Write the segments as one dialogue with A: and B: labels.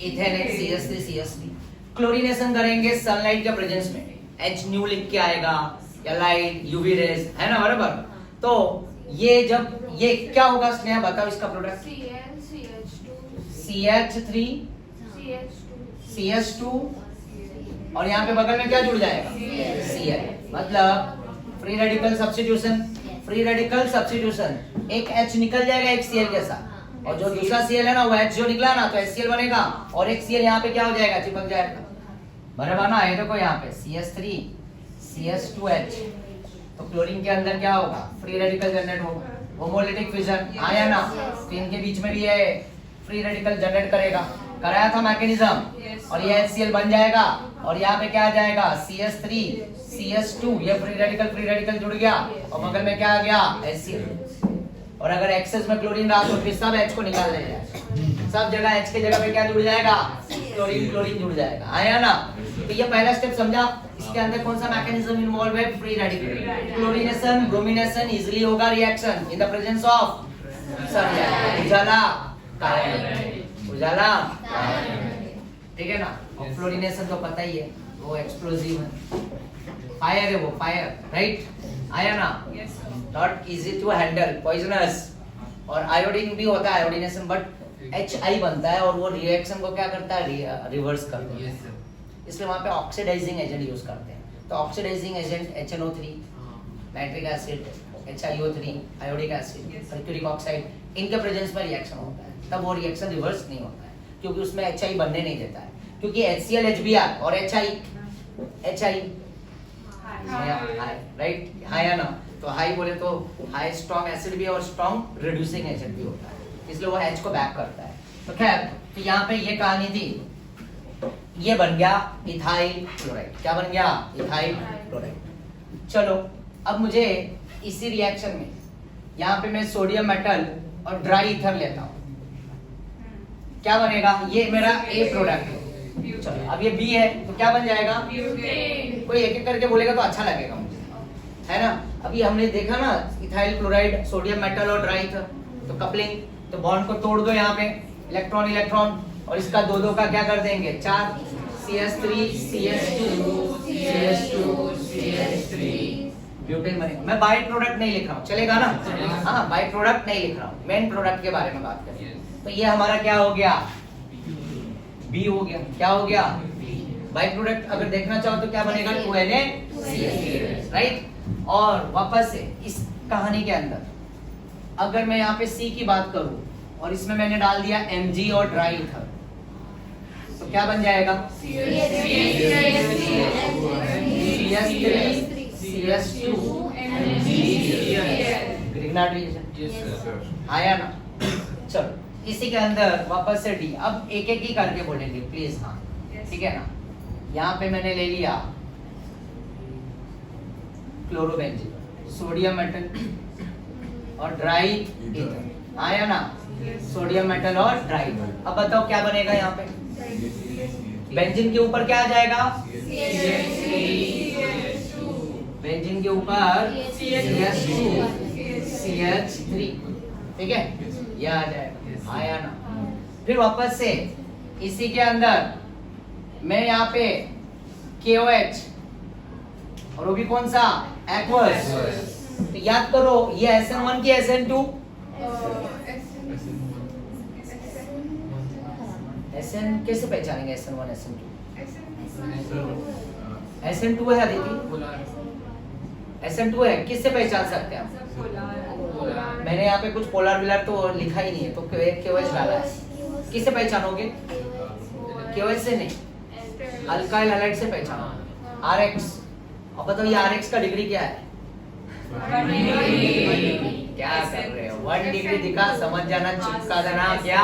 A: Ethane CH3 CH3। Chlorination करेंगे sunlight के presence में, H न्यू लिख के आएगा या लाइट यूवी रेज, है ना बराबर। तो ये जब ये क्या होगा स्नेहा बताओ इसका प्रोडक्ट। CH3 CH2 और यहाँ पे बगल में क्या जुड़ जाएगा Cl, मतलब free radical substitution. Free radical substitution, एक H निकल जाएगा एक Cl के साथ, और जो दूसरा Cl है ना वो H जो निकला ना तो HCl बनेगा, और एक Cl यहाँ पे क्या हो जाएगा चिपक जाएगा, बराबर ना। ये देखो यहाँ पे CH3 CH2H, तो क्लोरीन के अंदर क्या होगा फ्री रेडिकल जनरेट होगा, होमोलिटिक फिजन आया ना, तो इनके बीच में भी ये फ्री रेडिकल जनरेट करेगा, कराया था मैकेनिज्म, और ये HCl बन जाएगा, और यहाँ पे क्या आ जाएगा CH3 CH2, ये फ्री रेडिकल जुड़ गया, और बगल में क्या आ गया HCl। और अगर एक्सेस में क्लोरीन रहा तो फिर सब H को निकाल देगा, सब जगह H की जगह पे क्या जुड़ जाएगा क्लोरीन जुड़ जाएगा, आया ना। तो ये पहला स्टेप समझा। इसके अंदर कौन सा मैकेनिज्म इन्वॉल्व है, free radical chlorination bromination easily होगा reaction in the presence of sunlight, उजाला उजाला, ठीक है ना। और फ्लोरीनेशन तो पता ही है वो एक्सप्लोसिव है, फायर है वो, फायर, राइट, आया ना। Not easy to handle, poisonous. और आयोडीन भी होता है आयोडीनेशन, बट HI बनता है और वो रिएक्शन को क्या करता है रिवर्स करता है, इसलिए वहां पे ऑक्सीडाइजिंग एजेंट यूज करते हैं। तो oxidising agent HNO3, nitric acid, HiO3, iodic acid, sulphuric oxide, इनके प्रेजेंस में रिएक्शन होता है, तब वो रिएक्शन रिवर्स नहीं होता है, क्योंकि उसमें HI बनने नहीं देता है, क्योंकि HCl HBr और HI राइट, हाई ना। तो हाई बोले तो हाई स्ट्रॉन्ग एसिड भी और स्ट्रॉन्ग रिड्यूसिंग एजेंट भी होता है, इसलिए वो H को बैक करता है। तो खैर, तो यहाँ पे ये कहानी थी, ये बन गया इथाइल क्लोराइड। क्या बन गया इथाइल क्लोराइड। चलो अब मुझे इसी रिएक्शन में यहाँ पे मैं सोडियम मेटल और ड्राई ईथर लेता हूँ, क्या बनेगा, ये मेरा A प्रोडक्ट है। चलो अब ये B है तो क्या बन जाएगा, कोई एक एक करके बोलेगा तो अच्छा लगेगा मुझे, है ना। अभी हमने देखा ना इथाइल क्लोराइड सोडियम मेटल और ड्राई ईथर, तो कपलिंग, तो बॉन्ड को तोड़ दो यहाँ पे, इलेक्ट्रॉन इलेक्ट्रॉन, और इसका दो का क्या कर देंगे 4, CH3 CH2 CH2 CH3 butane बनेगा। मैं बाई प्रोडक्ट नहीं लिख रहा हूँ, चलेगा ना, हाँ बाई प्रोडक्ट नहीं लिख रहा हूँ, मेन प्रोडक्ट के बारे में बात करें। तो ये हमारा क्या हो गया B हो गया, क्या हो गया बाई प्रोडक्ट। अगर देखना चाहो तो क्या बनेगा 2NaCH3, राइट। और वापस से इस कहानी के अंदर अगर मैं यहाँ पे C की बात करूं और इसमें मैंने डाल दिया Mg और ड्राई ईथर, तो क्या बन जाएगा CH3 CH2 ग्रिग्नार्ड रिएक्शन, आया ना। चलो इसी के अंदर वापस से D, अब एक एक ही करके बोलेंगे प्लीज, हाँ ठीक है ना। यहाँ पे मैंने ले लिया क्लोरोबेंजीन, सोडियम मेटल और ड्राई ईथर, आया ना, सोडियम मेटल और ड्राई। अब बताओ क्या बनेगा यहाँ पे, बेंजीन के ऊपर क्या आ जाएगा बेंजीन के ऊपर CH3, ठीक है, यह आ जाएगा, आया ना। फिर वापस से इसी के अंदर मैं यहाँ पे KOH, और वो भी कौन सा एक्वस, तो याद करो ये SN1 की SN2, SN कैसे पहचानेंगे SN1 SN2, SN2 है अदिति, SN2 है, किससे पहचान सकते हैं हम, मैंने यहाँ पे कुछ पोलर विलर तो लिखा ही नहीं है, तो KOH डाला है, किससे पहचानोगे, KOH से नहीं, अल्काइल हैलाइड से पहचानो, RX। अब बताओ ये RX का डिग्री क्या है, क्या कर रहे हो, 1 डिग्री दिखा समझ जाना, चिपका देना, क्या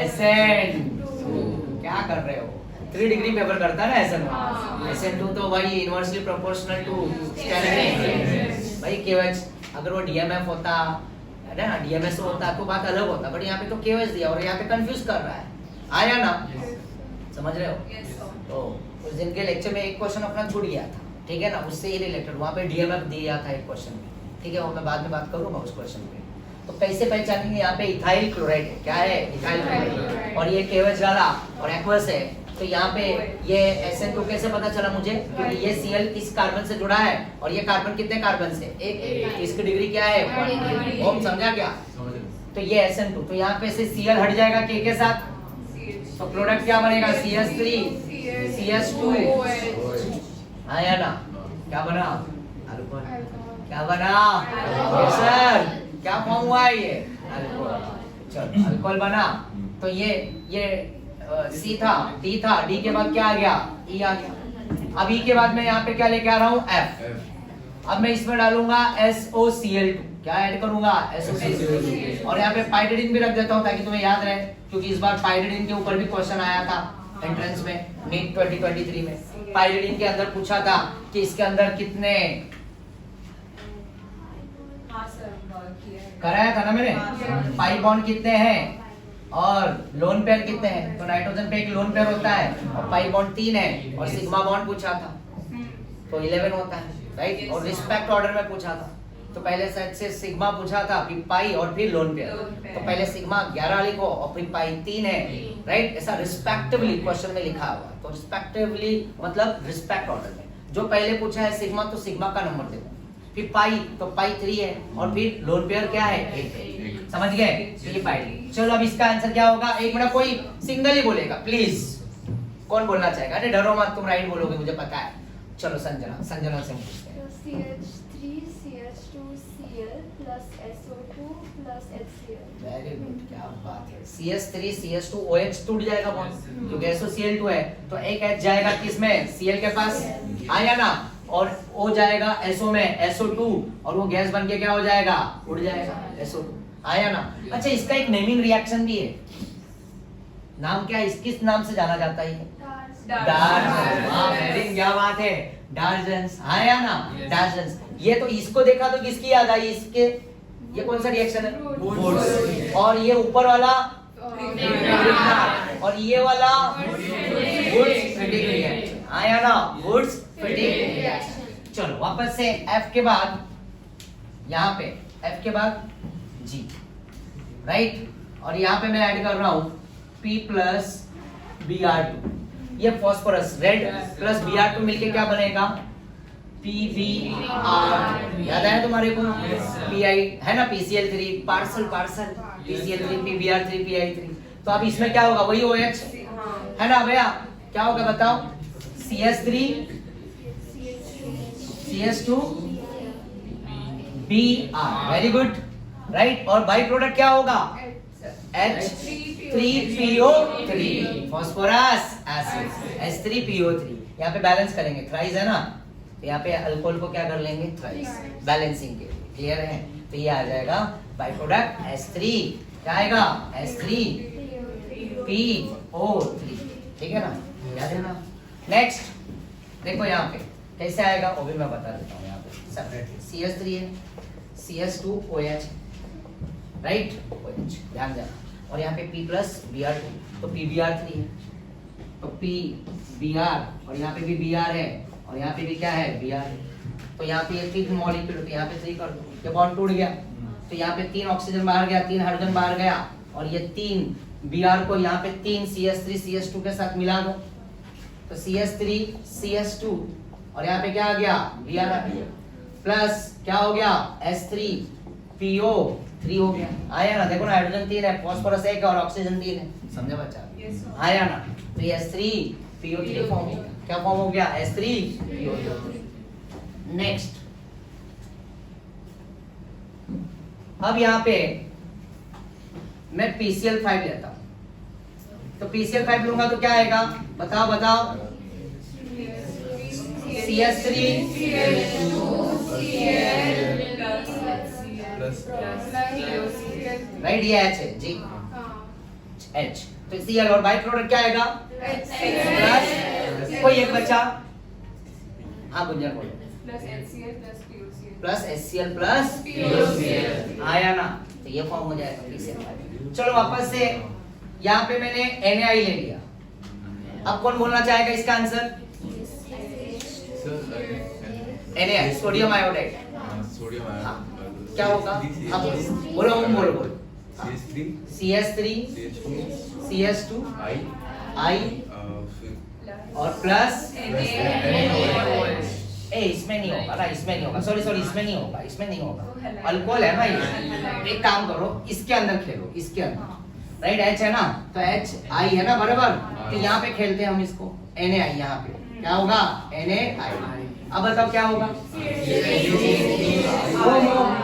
A: SN, क्या कर रहे हो, 3 डिग्री फेवर करता है ना SN1, SN2 तो भाई इनवर्सली प्रोपोर्शनल टू स्टेरिक भाई KOH। अगर वो DMF होता है ना, DMS होता तो बात अलग होता, बट यहाँ पे तो KOH दिया और यहाँ पे कंफ्यूज कर रहा है, आया ना, समझ रहे हो। तो उस दिन के लेक्चर में एक क्वेश्चन अपना छूट गया था, ठीक है ना, उससे ही रिलेटेड वहाँ पे DMF दिया था एक क्वेश्चन में, ठीक है, वो मैं बाद में बात करूँगा उस क्वेश्चन पे। तो कैसे पहचानेंगे? यहाँ पे इथाइल क्लोराइड है, क्या है? Ethyl chloride. और ये KOH डाला और एक्वस है, तो यहाँ पे ये SN2 कैसे पता चला मुझे? क्योंकि ये Cl इस कार्बन से जुड़ा है और ये कार्बन कितने कार्बन से? एक। इसकी डिग्री क्या है? 1। ओम समझा क्या? तो ये SN2, तो यहाँ पे से Cl हट जाएगा K के साथ, तो प्रोडक्ट क्या बनेगा? CH3 CH2 आया ना? क्या बना? क्या बना? सर क्या फॉर्म हुआ है ये? चलो अल्कोहल बना। तो ये C था, D था, D के बाद क्या आ गया? E आ गया। अब E के बाद मैं यहाँ पे क्या लेके आ रहा हूँ? F। अब मैं इसमें डालूंगा SOCl2, क्या ऐड करूंगा? SOCl2। और यहाँ पे पाइरिडिन भी रख देता हूँ ताकि तुम्हें याद रहे, क्योंकि इस बार पाइरिडिन के ऊपर भी क्वेश्चन आया था एंट्रेंस में, नीट 2023 में। पाइरिडिन के अंदर पूछा था कि इसके अंदर कितने कराया था ना मैंने, पाई बॉन्ड कितने हैं और लोन पेयर कितने हैं? तो नाइट्रोजन पे एक लोन पेयर होता है और पाई बॉन्ड 3 है, और सिग्मा बॉन्ड पूछा था तो 11 होता है, राइट। और रिस्पेक्ट ऑर्डर में पूछा था, तो पहले सेट से सिग्मा पूछा था, फिर पाई और फिर लोन पेयर। तो पहले सिग्मा 11 लिखो और फिर पाई 3 है, राइट। ऐसा रिस्पेक्टिवली क्वेश्चन में लिखा हुआ, तो रिस्पेक्टिवली मतलब रिस्पेक्ट ऑर्डर में। जो पहले पूछा है सिग्मा, तो सिग्मा का नंबर देखो, फिर पाई तो पाई 3 है, और फिर लोन पेयर क्या है? 1 है। समझ गए? ये पाई। चलो अब इसका आंसर क्या होगा? एक मिनट, कोई सिंगल ही बोलेगा प्लीज। कौन बोलना चाहेगा? अरे डरो मत, तुम राइट बोलोगे, मुझे पता है। चलो संजना से पूछते हैं।
B: CH3 CH2Cl plus SO2 plus HCl।
A: Very good, क्या बात है। CH3 CH2 OH टूट जाएगा बॉन्ड, क्योंकि SOCl2 है, तो एक H जाएगा किसमें? Cl के पास, आया ना? और O जाएगा SO में, SO2, और वो गैस बन के क्या हो जाएगा? उड़ जाएगा, SO2, आया ना? अच्छा, इसका एक नेमिंग रिएक्शन भी है, नाम क्या है? किस नाम से जाना जाता है? डार्जेंस। हाँ वेरी, क्या बात है, डार्जेंस, आया ना? डार्जेंस। ये तो इसको देखा तो किसकी याद आई? इसके, ये कौन सा रिएक्शन है? वुड्स। और ये ऊपर वाला और ये वाला वुड्स फिटिंग रिएक्शन, आया ना? Wurtz Fittig reaction. चलो वापस से F के बाद, यहाँ पे F के बाद G, राइट। और यहाँ पे मैं ऐड कर रहा हूँ P प्लस Br2, ये फास्फोरस रेड प्लस Br2 मिलके क्या बनेगा? PBr। याद आया तुम्हारे को? Pi है ना, PCl3 parcel PCl3 PBr3 Pi3। तो अब इसमें क्या होगा? वही OH है ना भैया? क्या होगा बताओ? CH3 CH2 Br, very good, right. और बाई प्रोडक्ट क्या होगा? H3PO3, phosphorus acid, H3PO3। यहाँ पे बैलेंस करेंगे, थ्राइस है ना, तो यहाँ पे अल्कोहल को क्या कर लेंगे? थ्राइस, बैलेंसिंग के लिए, क्लियर है? तो ये आ जाएगा बाई प्रोडक्ट H3, क्या आएगा? H3PO3, ठीक है ना? याद है ना? नेक्स्ट देखो यहाँ पे कैसे आएगा, वो भी मैं बता देता हूँ यहाँ पे सेपरेटली। CH3 है, CH2 OH, राइट, OH, ध्यान देना। और यहाँ पे P प्लस Br2, तो PBr3 है, तो PBr, और यहाँ पे भी Br है, और यहाँ पे भी क्या है? Br है। तो यहाँ पे ये 3 मॉलिक्यूल, तो यहाँ पे 3 कर दो, ये बॉन्ड टूट गया, तो यहाँ पे 3 ऑक्सीजन बाहर गया, 3 हाइड्रोजन बाहर गया, और ये 3 Br को यहाँ पे 3 CH3 CH2 के साथ मिला दो, तो CH3 CH2, और यहाँ पे क्या आ गया? Br आ गया, प्लस क्या हो गया? H3PO3 हो गया, आया ना? देखो ना, हाइड्रोजन 3 है, फास्फोरस 1 है और ऑक्सीजन 3 है, समझे बच्चा? आया ना? तो ये H3PO3 फॉर्म हो गया। क्या फॉर्म हो गया? H3PO3। नेक्स्ट, अब यहाँ पे मैं PCl5 लेता हूं, तो PCl5 लूंगा तो क्या आएगा? बताओ CH3 राइट, ये H है जी, H, तो Cl और बाई प्रोडक्ट क्या आएगा? प्लस, कोई एक बचा, हाँ गुंजन बोलो, प्लस HCl प्लस POCl, आया ना? तो ये फॉर्म हो जाएगा PCl5। चलो वापस से यहाँ पे मैंने NaI ले लिया, अब कौन बोलना चाहेगा इसका आंसर? NaI, sodium iodide. क्या होगा? अब बोलो बोलो CH3 CH2 I और प्लस इसमें नहीं होगा ना, इसमें नहीं होगा, सॉरी इसमें नहीं होगा, इसमें नहीं होगा, अल्कोहल है ना ये। एक काम करो, इसके अंदर खेलो, इसके अंदर राइट, H है ना, तो H I है ना, बराबर। तो यहाँ पे खेलते हैं हम इसको, Na I, यहाँ पे क्या होगा? Na I। अब बताओ क्या होगा?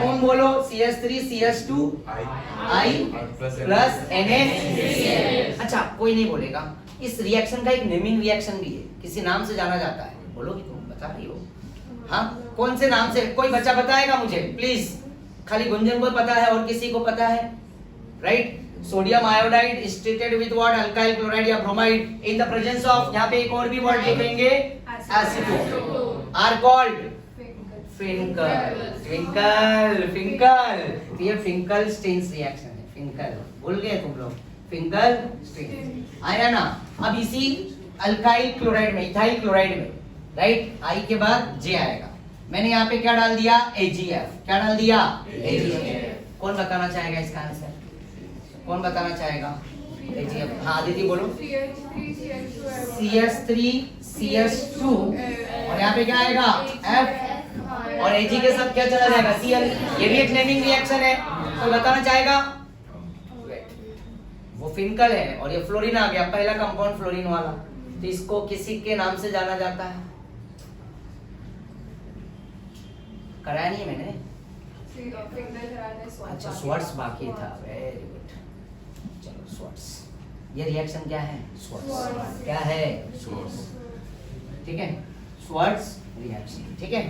A: ओम बोलो, CH3 CH2 I plus Na। अच्छा, कोई नहीं बोलेगा। इस रिएक्शन का एक नेमिंग रिएक्शन भी है, किसी नाम से जाना जाता है, बोलोगी तुम, बता रही हो? हाँ, कौन से नाम से? कोई बच्चा बताएगा मुझे प्लीज? खाली गुंजन को पता है और किसी को पता है? Right, sodium iodide is treated with what? Alkyl chloride या bromide in the presence of, यहाँ पे एक और भी वर्ड लिखेंगे, acetone, are called Finkel. Finkel Finkel, तो ये फिंकल स्टेन्स रिएक्शन है, फिंकल, भूल गए तुम लोग? फिंकल स्टेन्स आया ना। अब इसी अल्काइल क्लोराइड में, इथाइल क्लोराइड में, राइट, आई के बाद जे आएगा। मैंने यहाँ पे क्या डाल दिया? AgF। क्या डाल दिया? AgF। कौन बताना चाहेगा इसका आंसर? कौन बताना चाहेगा? AgF। हाँ दीदी बोलो। CH3 CH2 और यहाँ पे क्या आएगा? F और Ag के साथ क्या चला जाएगा? Cl। ये भी एक नेमिंग रिएक्शन है, तो बताना चाहेगा? वो फिंकल है और ये फ्लोरीन आ गया, पहला कंपाउंड फ्लोरीन वाला, तो इसको किसी के नाम से जाना जाता है? कराया नहीं मैंने? अच्छा, स्वार्ट्स बाकी था, वेरी गुड। चलो स्वार्ट्स, ये रिएक्शन क्या है? स्वार्ट्स। क्या है? स्वार्ट्स। ठीक है, स्वार्ट्स रिएक्शन। ठीक है,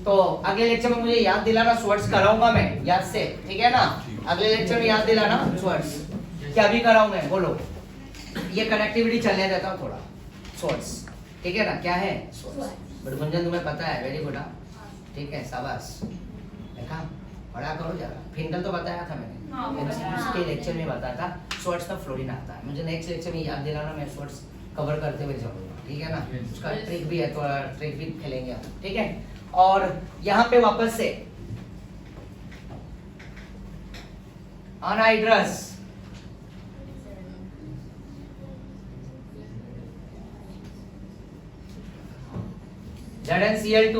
A: तो अगले लेक्चर में मुझे याद दिलाना, स्वार्ट्स कराऊंगा मैं याद से, ठीक है ना? अगले लेक्चर में याद दिलाना स्वार्ट्स। क्या भी कराऊं मैं? बोलो, ये कनेक्टिविटी चलने देता हूँ थोड़ा। स्वार्ट्स, ठीक है ना? क्या है? स्वार्ट्स। बट गुंजन तुम्हें पता है, वेरी गुड। ठीक है, शाबाश। देखा, पढ़ा करो जरा। फिंकल तो बताया था मैंने, उसके लेक्चर में बताया था। स्वार्ट्स का फ्लोरीन आता है, मुझे नेक्स्ट लेक्चर में याद दिलाना, मैं स्वार्ट्स कवर करते हुए जाऊंगा, ठीक है ना? उसका ट्रिक भी है, तो ट्रिक भी खेलेंगे हम, ठीक है? और यहाँ पे वापस से अनहाइड्रस, ZnCl2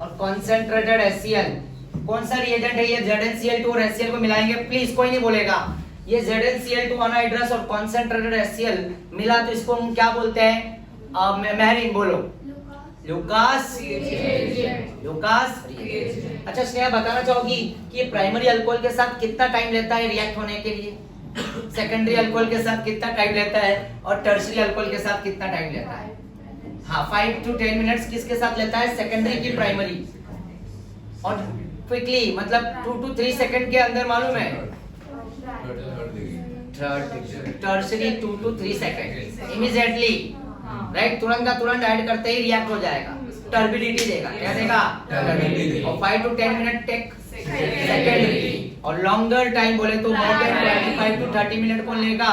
A: और कॉन्सेंट्रेटेड HCl। कौन सा रिएजेंट है ये? ZnCl2 और HCl को मिलाएंगे, प्लीज कोई नहीं बोलेगा। ये ZnCl2 अनहाइड्रस और कॉन्सेंट्रेटेड HCl मिला तो इसको हम क्या बोलते हैं? महरीन बोलो। Lucas Lucas. अच्छा स्नेहा, बताना चाहोगी कि ये प्राइमरी अल्कोहल के साथ कितना टाइम लेता है रिएक्ट होने के लिए? सेकेंडरी अल्कोहल के साथ कितना टाइम लेता है? और टर्शरी अल्कोहल के साथ कितना टाइम लेता है? हाँ, 5 to 10 मिनट्स किसके साथ लेता है? सेकेंडरी की प्राइमरी। और क्विकली मतलब 2 to 3 सेकंड के अंदर, मालूम है? Tertiary 2 to 3 second immediately, right? तुरंत का तुरंत ऐड करते ही रिएक्ट हो जाएगा, टर्बिडिटी देगा। क्या देगा? टर्बिडिटी। और 5 to 10 मिनट टेक सेकेंडरी, और लॉन्गर टाइम बोले तो मोर देन 25 to 30 मिनट कौन लेगा?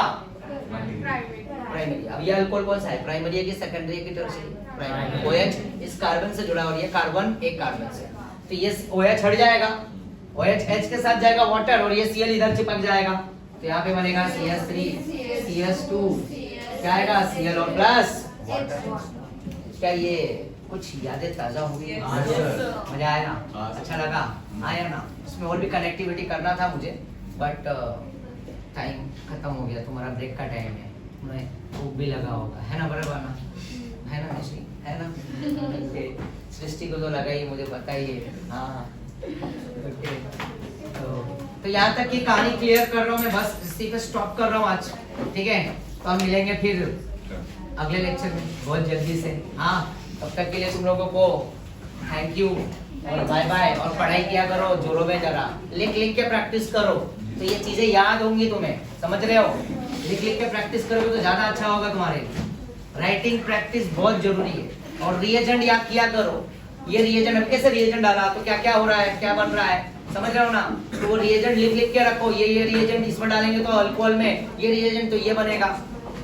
A: प्राइमरी। अब ये अल्कोहल कौन सा है? प्राइमरी है कि सेकेंडरी है कि टर्शरी? प्राइमरी। OH इस कार्बन से जुड़ा और ये कार्बन एक कार्बन से, तो ये OH हट जाएगा, OH H के साथ जाएगा वाटर, और ये Cl इधर चिपक जाएगा, तो यहाँ पे बनेगा CH3 CH2, क्या आएगा? Cl और प्लस वाटर। क्या ये कुछ यादें ताजा हुई? मजा आया ना? अच्छा लगा? आया ना? इसमें और भी कनेक्टिविटी करना था मुझे, बट टाइम खत्म हो गया, तुम्हारा ब्रेक का टाइम है, तुम्हें भूख भी लगा होगा, है ना? बराबर ना? है ना निश्चित? है ना? सृष्टि को तो लगा ही, मुझे पता ही है। हाँ, तो यहाँ तक की कहानी क्लियर कर रहा हूँ मैं, बस इसी पे स्टॉप कर रहा हूँ आज, ठीक है? तो हम मिलेंगे फिर अगले लेक्चर में बहुत जल्दी से। हाँ, तब तक के लिए तुम लोगों को थैंक यू और बाय बाय। और पढ़ाई किया करो जोरों में, जरा लिख लिख के प्रैक्टिस करो, तो ये चीजें याद होंगी तुम्हें, समझ रहे हो? लिख लिख के प्रैक्टिस करोगे तो ज्यादा अच्छा होगा तुम्हारे लिए। राइटिंग प्रैक्टिस बहुत जरूरी है। और रिएजेंट याद किया करो, ये रिएजेंट हम कैसे रिएजेंट डाला तो क्या क्या हो रहा है, क्या बन रहा है, समझ रहे हो ना? तो वो रिएजेंट लिख लिख के रखो, ये रिएजेंट इसमें डालेंगे तो अल्कोहल में ये रिएजेंट तो ये बनेगा।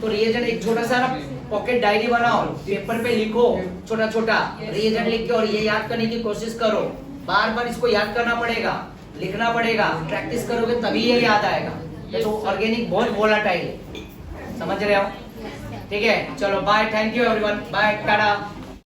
A: तो रिएजेंट एक छोटा सा ना पॉकेट डायरी बनाओ, पेपर पे लिखो छोटा छोटा रिएजेंट लिख के, और ये याद करने की कोशिश करो, बार बार इसको याद करना पड़ेगा। लिखना पड़ेगा, प्रैक्टिस करोगे तभी ये याद आएगा। ये तो ऑर्गेनिक बहुत वोलाटाइल है, समझ रहे हो? ठीक है, चलो bye, thank you everyone, bye, Tata.